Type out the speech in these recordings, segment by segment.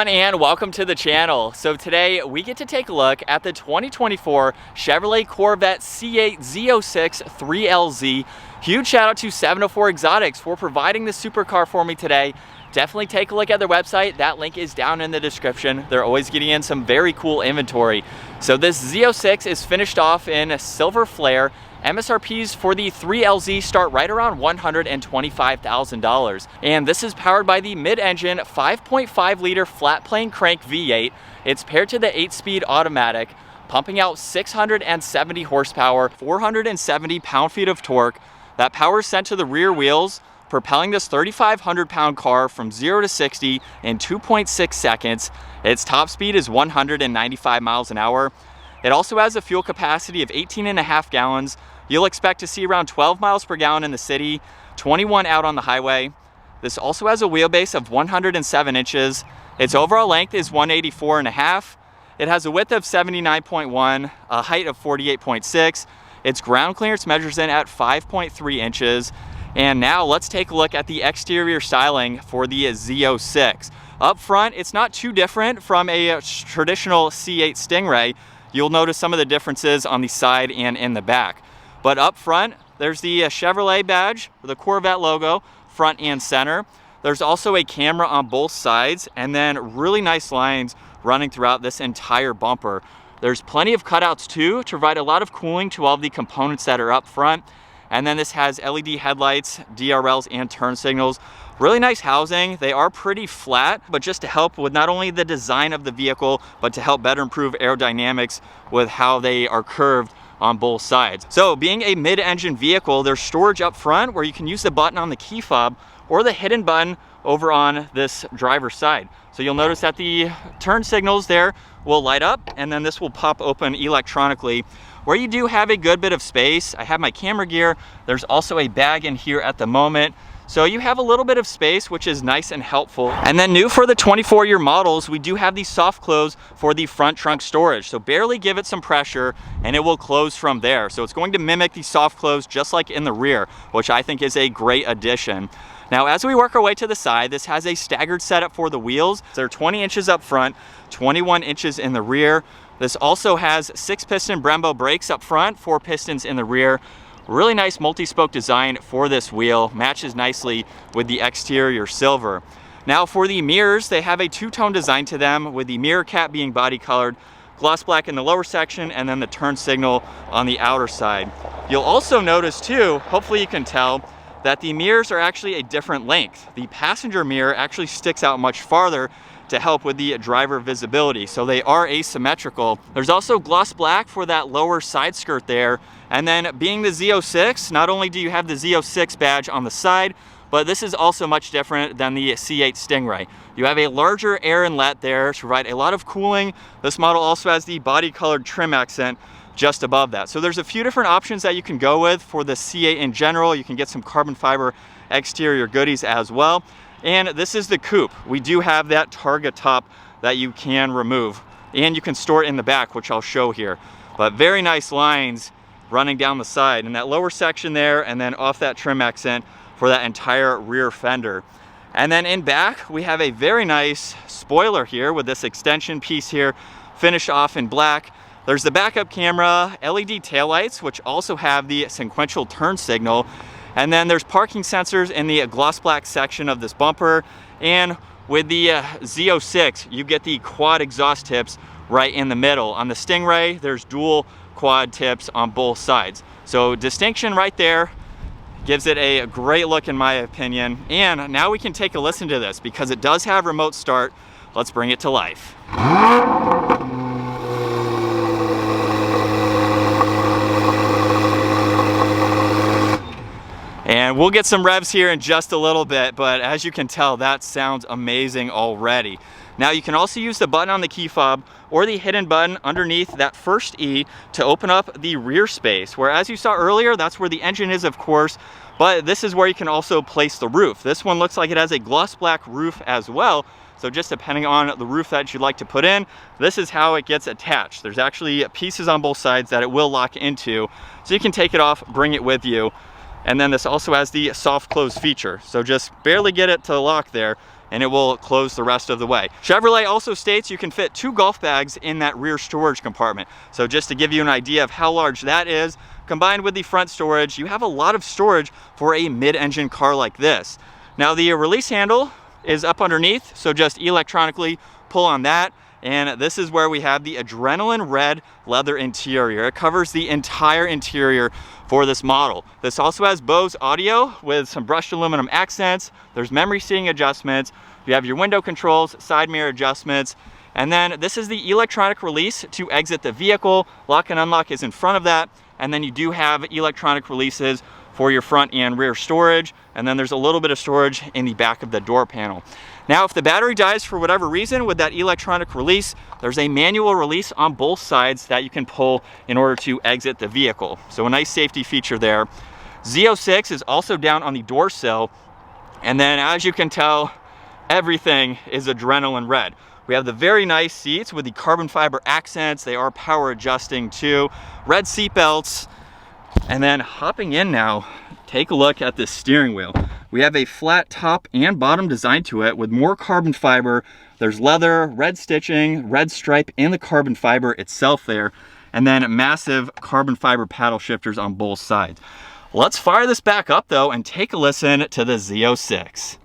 everyone, and welcome to the channel. So today we get to take a look at the 2024 Chevrolet Corvette C8 Z06 3LZ. Huge shout out to 704 Exotics for providing this supercar for me today. Definitely take a look at their website. That link is down in the description. They're always getting in some very cool inventory. So this Z06 is finished off in silver flare. MSRPs for the 3LZ start right around $125,000. And this is powered by the mid-engine 5.5 liter flat plane crank V8. It's paired to the 8-speed automatic, pumping out 670 horsepower, 470 pound-feet of torque. That power is sent to the rear wheels, propelling this 3,500 pound car from 0 to 60 in 2.6 seconds. Its top speed is 195 miles an hour. It also has a fuel capacity of 18.5 gallons. You'll expect to see around 12 miles per gallon in the city, 21 out on the highway. This also has a wheelbase of 107 inches. Its overall length is 184.5. It has a width of 79.1, a height of 48.6. Its ground clearance measures in at 5.3 inches. And now let's take a look at the exterior styling for the Z06. Up front, it's not too different from a traditional C8 Stingray. You'll notice some of the differences on the side and in the back. But up front, there's the Chevrolet badge, the Corvette logo, front and center. There's also a camera on both sides, and then really nice lines running throughout this entire bumper. There's plenty of cutouts too to provide a lot of cooling to all of the components that are up front. And then this has LED headlights, DRLs, and turn signals. Really nice housing. They are pretty flat, but just to help with not only the design of the vehicle, but to help better improve aerodynamics with how they are curved on both sides. So being a mid-engine vehicle, there's storage up front where you can use the button on the key fob or the hidden button over on this driver's side. So you'll notice that the turn signals there will light up, and then this will pop open electronically. Where you do have a good bit of space, I have my camera gear. There's also a bag in here at the moment. So you have a little bit of space, which is nice and helpful. And then new for the 24-year models, we do have the soft close for the front trunk storage. So barely give it some pressure and it will close from there. So it's going to mimic the soft close just like in the rear, which I think is a great addition. Now, as we work our way to the side, this has a staggered setup for the wheels. They're 20 inches up front, 21 inches in the rear. This also has 6-piston Brembo brakes up front, 4 pistons in the rear. Really nice multi-spoke design for this wheel, matches nicely with the exterior silver. Now for the mirrors, they have a two-tone design to them, with the mirror cap being body colored, gloss black in the lower section, and then the turn signal on the outer side. You'll also notice too, hopefully you can tell, that the mirrors are actually a different length. The passenger mirror actually sticks out much farther to help with the driver visibility, so they are asymmetrical. There's also gloss black for that lower side skirt there, and then being the Z06, not only do you have the Z06 badge on the side, but this is also much different than the C8 Stingray. You have a larger air inlet there to provide a lot of cooling. This model also has the body colored trim accent just above that. So there's a few different options that you can go with for the C8 in general. You can get some carbon fiber exterior goodies as well. And this is the coupe. We do have that Targa top that you can remove, and you can store it in the back, which I'll show here. But very nice lines running down the side in that lower section there, and then off that trim accent for that entire rear fender. And then in back, we have a very nice spoiler here with this extension piece here, finished off in black. There's the backup camera, LED taillights, which also have the sequential turn signal. And then there's parking sensors in the gloss black section of this bumper. And with the Z06, you get the quad exhaust tips right in the middle. On the Stingray, there's dual quad tips on both sides. So distinction right there, gives it a great look in my opinion. And now we can take a listen to this because it does have remote start. Let's bring it to life. And we'll get some revs here in just a little bit, but as you can tell, that sounds amazing already. Now you can also use the button on the key fob or the hidden button underneath that first E to open up the rear space, where as you saw earlier, that's where the engine is, of course, but this is where you can also place the roof. This one looks like it has a gloss black roof as well, so just depending on the roof that you'd like to put in, this is how it gets attached. There's actually pieces on both sides that it will lock into, so you can take it off, bring it with you. And then this also has the soft close feature. So just barely get it to lock there, and it will close the rest of the way. Chevrolet also states you can fit 2 golf bags in that rear storage compartment. So just to give you an idea of how large that is, combined with the front storage, you have a lot of storage for a mid-engine car like this. Now the release handle is up underneath, so just electronically pull on that. And this is where we have the adrenaline red leather interior. It covers the entire interior for this model. This also has Bose audio with some brushed aluminum accents. There's memory seating adjustments. You have your window controls, side mirror adjustments. And then this is the electronic release to exit the vehicle. Lock and unlock is in front of that. And then you do have electronic releases for your front and rear storage. And then there's a little bit of storage in the back of the door panel. Now, if the battery dies for whatever reason with that electronic release, there's a manual release on both sides that you can pull in order to exit the vehicle. So a nice safety feature there. Z06 is also down on the door sill. And then as you can tell, everything is adrenaline red. We have the very nice seats with the carbon fiber accents. They are power adjusting too. Red seat belts. And then hopping in now, take a look at this steering wheel. We have a flat top and bottom design to it with more carbon fiber. There's leather, red stitching, red stripe, and the carbon fiber itself there. And then massive carbon fiber paddle shifters on both sides. Let's fire this back up though and take a listen to the Z06.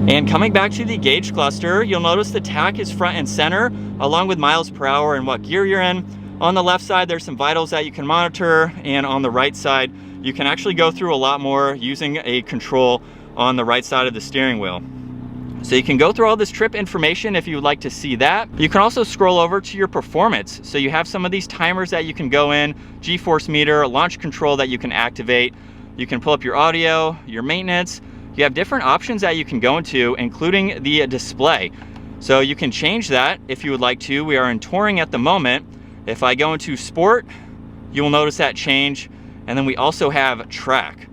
And coming back to the gauge cluster, you'll notice the tach is front and center, along with miles per hour and what gear you're in. On the left side, there's some vitals that you can monitor, and on the right side, you can actually go through a lot more using a control on the right side of the steering wheel. So you can go through all this trip information if you would like to see that. You can also scroll over to your performance. So you have some of these timers that you can go in, G-force meter, launch control that you can activate. You can pull up your audio, your maintenance. You have different options that you can go into, including the display. So you can change that if you would like to. We are in touring at the moment. If I go into sport, you will notice that change. And then we also have track,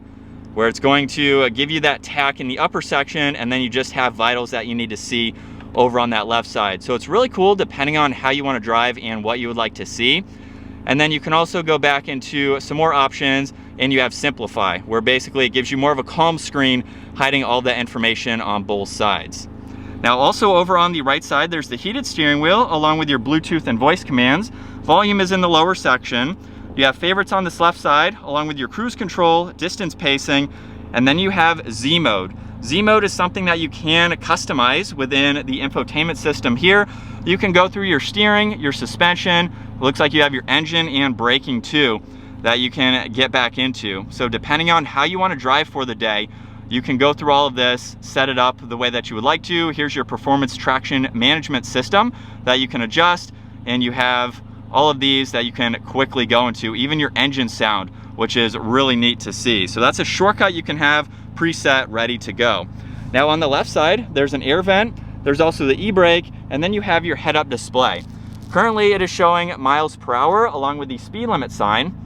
where it's going to give you that tach in the upper section, and then you just have vitals that you need to see over on that left side. So it's really cool depending on how you want to drive and what you would like to see. And then you can also go back into some more options, and you have simplify, where basically it gives you more of a calm screen, hiding all the information on both sides. Now also over on the right side, there's the heated steering wheel along with your Bluetooth and voice commands. Volume is in the lower section. You have favorites on this left side along with your cruise control, distance pacing, and then you have Z mode. Z mode is something that you can customize within the infotainment system here. You can go through your steering, your suspension. It looks like you have your engine and braking too that you can get back into. So depending on how you want to drive for the day, you can go through all of this, set it up the way that you would like to. Here's your performance traction management system that you can adjust, and you have all of these that you can quickly go into, even your engine sound, which is really neat to see. So that's a shortcut you can have preset ready to go. Now on the left side, there's an air vent. There's also the e-brake, and then you have your head-up display. Currently it is showing miles per hour along with the speed limit sign.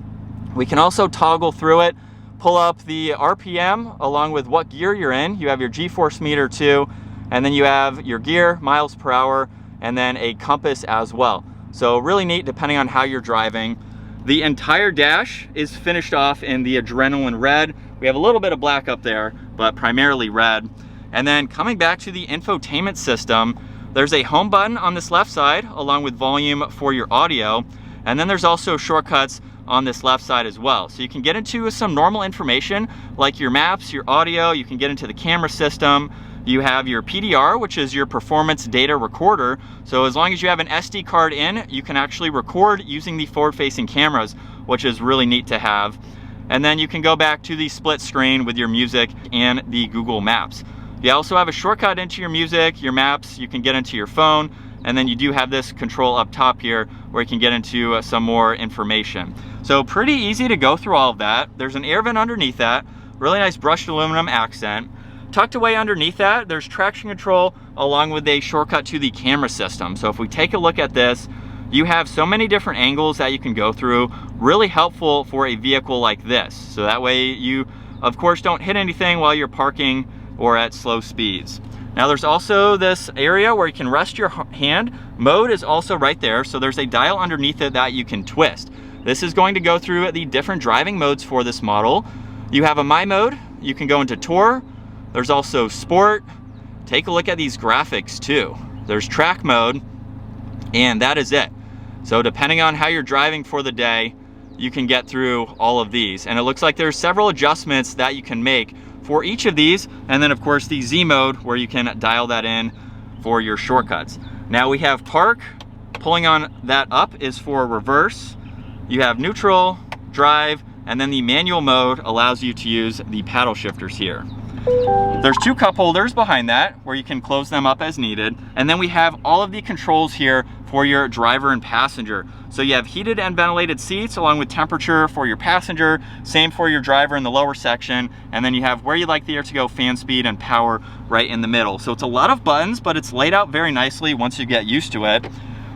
We can also toggle through it, pull up the RPM along with what gear you're in. You have your G-force meter too, and then you have your gear, miles per hour, and then a compass as well. So really neat depending on how you're driving. The entire dash is finished off in the adrenaline red. We have a little bit of black up there, but primarily red. And then coming back to the infotainment system, there's a home button on this left side along with volume for your audio. And then there's also shortcuts on this left side as well. So you can get into some normal information like your maps, your audio, you can get into the camera system. You have your PDR, which is your performance data recorder. So as long as you have an SD card in, you can actually record using the forward-facing cameras, which is really neat to have. And then you can go back to the split screen with your music and the Google Maps. You also have a shortcut into your music, your maps, you can get into your phone, and then you do have this control up top here where you can get into some more information. So pretty easy to go through all of that. There's an air vent underneath that, really nice brushed aluminum accent. Tucked away underneath that, there's traction control along with a shortcut to the camera system. So if we take a look at this, you have so many different angles that you can go through, really helpful for a vehicle like this. So that way you, of course, don't hit anything while you're parking or at slow speeds. Now there's also this area where you can rest your hand. Mode is also right there, so there's a dial underneath it that you can twist. This is going to go through the different driving modes for this model. You have a My mode, you can go into Tour, there's also Sport. Take a look at these graphics too. There's Track mode, and that is it. So depending on how you're driving for the day, you can get through all of these. And it looks like there's several adjustments that you can make for each of these. And then of course the Z mode, where you can dial that in for your shortcuts. Now we have Park. Pulling on that up is for reverse. You have neutral, drive, and then the manual mode allows you to use the paddle shifters here. There's two cup holders behind that where you can close them up as needed. And then we have all of the controls here for your driver and passenger. So you have heated and ventilated seats along with temperature for your passenger, same for your driver in the lower section. And then you have where you like the air to go, fan speed and power right in the middle. So it's a lot of buttons, but it's laid out very nicely once you get used to it.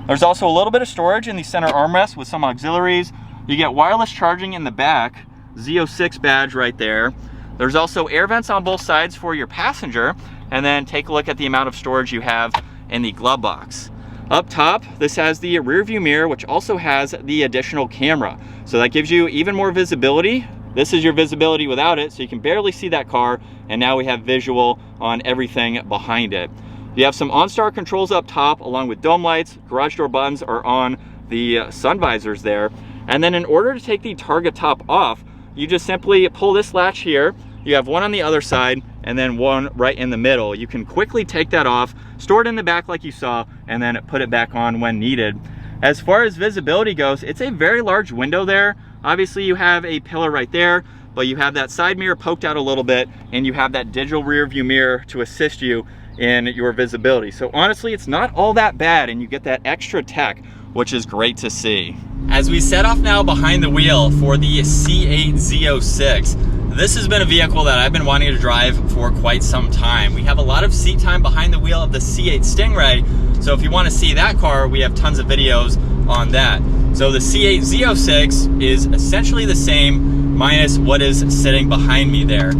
There's also a little bit of storage in the center armrest with some auxiliaries. You get wireless charging in the back, Z06 badge right there. There's also air vents on both sides for your passenger, and then take a look at the amount of storage you have in the glove box. Up top, this has the rear view mirror, which also has the additional camera. So that gives you even more visibility. This is your visibility without it, so you can barely see that car, and now we have visual on everything behind it. You have some OnStar controls up top, along with dome lights. Garage door buttons are on the sun visors there. And then in order to take the Targa top off, you just simply pull this latch here. You have one on the other side and then one right in the middle. You can quickly take that off, store it in the back like you saw, and then put it back on when needed. As far as visibility goes, it's a very large window there. Obviously you have a pillar right there, but you have that side mirror poked out a little bit, and you have that digital rear view mirror to assist you in your visibility. So honestly, it's not all that bad, and you get that extra tech, which is great to see. As we set off now behind the wheel for the C8 Z06, this has been a vehicle that I've been wanting to drive for quite some time. We have a lot of seat time behind the wheel of the C8 Stingray, so if you want to see that car, we have tons of videos on that. So the C8 Z06 is essentially the same, minus what is sitting behind me there.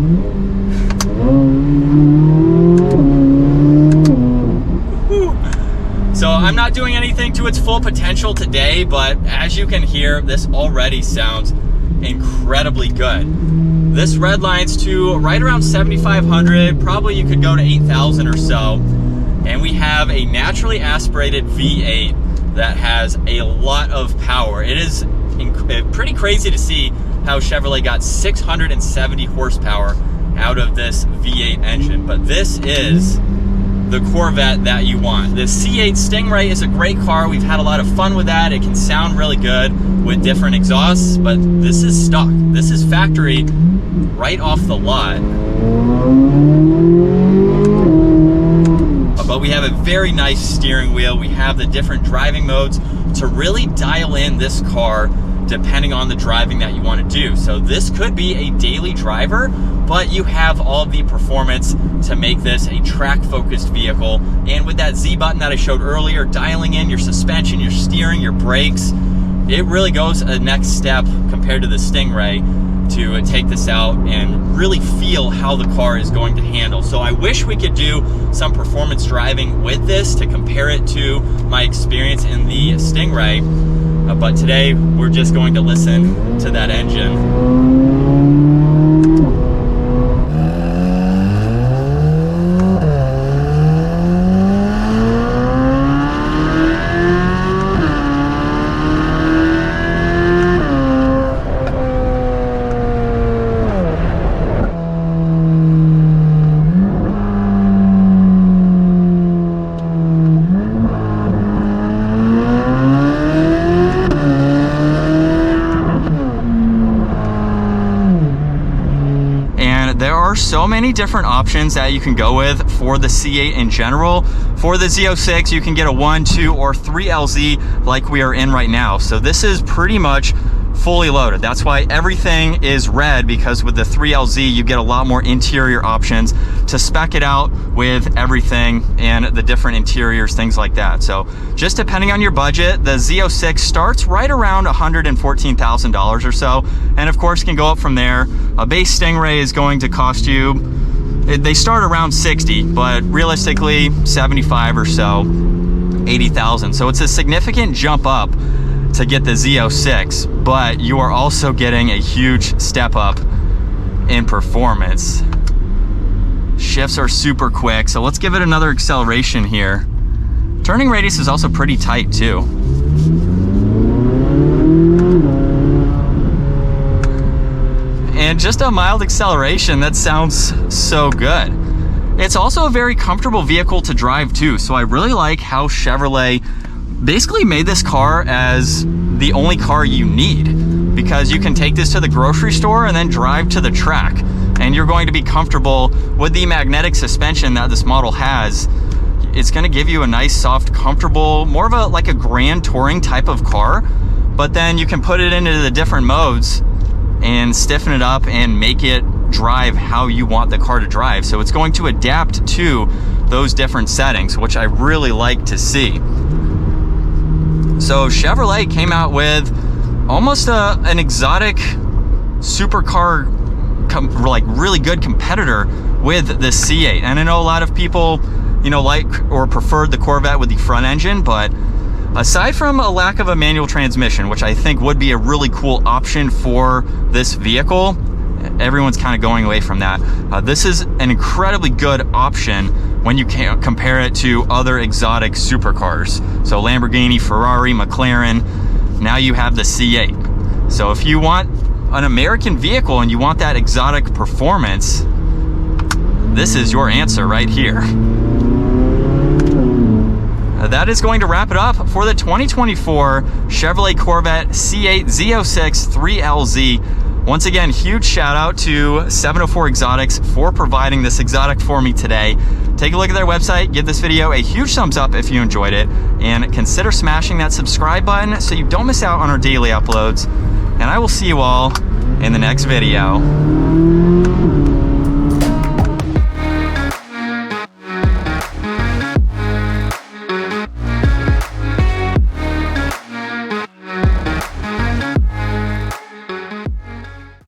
So I'm not doing anything to its full potential today, but as you can hear, this already sounds incredibly good. This redlines to right around 7,500, probably you could go to 8,000 or so. And we have a naturally aspirated V8 that has a lot of power. It is pretty crazy to see how Chevrolet got 670 horsepower out of this V8 engine, but this is the Corvette that you want. The C8 Stingray is a great car. We've had a lot of fun with that. It can sound really good with different exhausts, but this is stock. This is factory right off the lot. But we have a very nice steering wheel. We have the different driving modes to really dial in this car depending on the driving that you want to do. So this could be a daily driver, but you have all of the performance to make this a track-focused vehicle. And with that Z button that I showed earlier, dialing in your suspension, your steering, your brakes, it really goes a next step compared to the Stingray to take this out and really feel how the car is going to handle. So I wish we could do some performance driving with this to compare it to my experience in the Stingray. But today we're just going to listen to that engine. So many different options that you can go with for the C8 in general. For the Z06, you can get a 1, 2, or 3LZ like we are in right now. So this is pretty much fully loaded. That's why everything is red, because with the 3LZ you get a lot more interior options to spec it out with everything and the different interiors, things like that. So just depending on your budget, the Z06 starts right around $114,000 or so, and of course can go up from there. A base Stingray is going to cost you They start around 60, but realistically 75 or so, 80,000. So it's a significant jump up to get the Z06, but you are also getting a huge step up in performance. Shifts are super quick, so let's give it another acceleration here. Turning radius is also pretty tight too. And just a mild acceleration, that sounds so good. It's also a very comfortable vehicle to drive too, so I really like how Chevrolet basically made this car as the only car you need, because you can take this to the grocery store and then drive to the track, and you're going to be comfortable with the magnetic suspension that this model has. It's going to give you a nice, soft, comfortable, more of a like a grand touring type of car, but then you can put it into the different modes and stiffen it up and make it drive how you want the car to drive. So it's going to adapt to those different settings, which I really like to see. So Chevrolet came out with almost an exotic supercar, like really good competitor with the C8. And I know a lot of people, you know, like or preferred the Corvette with the front engine, but aside from a lack of a manual transmission, which I think would be a really cool option for this vehicle, everyone's kind of going away from that. This is an incredibly good option when you can compare it to other exotic supercars. So Lamborghini, Ferrari, McLaren, now you have the C8. So if you want an American vehicle and you want that exotic performance, this is your answer right here. That is going to wrap it up for the 2024 Chevrolet Corvette C8 Z06 3LZ. Once again, huge shout out to 704 Exotics for providing this exotic for me today. Take a look at their website, give this video a huge thumbs up if you enjoyed it, and consider smashing that subscribe button so you don't miss out on our daily uploads. And I will see you all in the next video.